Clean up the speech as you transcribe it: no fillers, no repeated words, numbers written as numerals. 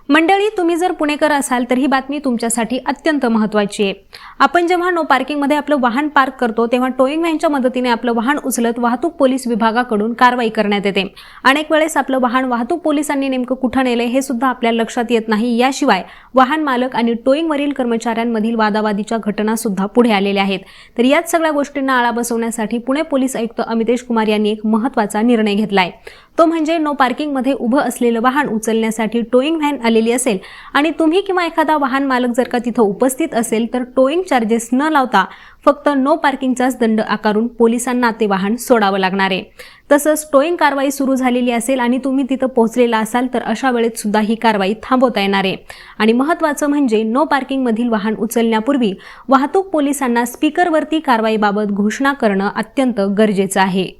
मंडळी, तुम्ही जर पुणेकर असाल तर ही बातमी तुमच्यासाठी अत्यंत महत्त्वाची आहे। आपण जेव्हा नो पार्किंगमध्ये आपलं वाहन पार्क करतो तेव्हा टोईंग व्हॅनच्या मदतीने आपलं वाहन उचलत वाहतूक पोलीस विभागाकडून कारवाई करण्यात येते। अनेक वेळेस आपलं वाहन वाहतूक पोलिसांनी नेमकं कुठे नेले हे सुद्धा आपल्याला लक्षात येत नाही। याशिवाय वाहन मालक आणि टोईंगवरील कर्मचाऱ्यांमधील वादावादीच्या घटना सुद्धा पुढे आलेल्या आहेत। तर याच सगळ्या गोष्टींना आळा बसवण्यासाठी पुणे पोलीस आयुक्त अमितेश कुमार यांनी एक महत्त्वाचा निर्णय घेतलाय। तो म्हणजे नो पार्किंगमध्ये उभं असलेलं वाहन उचलण्यासाठी टोईंग व्हॅन आलेली असेल आणि तुम्ही किंवा एखादा वाहन मालक जर का तिथे उपस्थित असेल तर टोईंग चार्जेस न लावता फक्त नो पार्किंगचाच दंड आकारून पोलिसांना ते वाहन सोडावं लागणार आहे। तसंच टोईंग कारवाई सुरू झालेली असेल आणि तुम्ही तिथे पोहोचलेला असाल तर अशा वेळेत सुद्धा ही कारवाई थांबवता येणार आहे। आणि महत्त्वाचं म्हणजे नो पार्किंग मधील वाहन उचलण्यापूर्वी वाहतूक पोलिसांना स्पीकरवरती कारवाईबाबत घोषणा करणं अत्यंत गरजेचं आहे।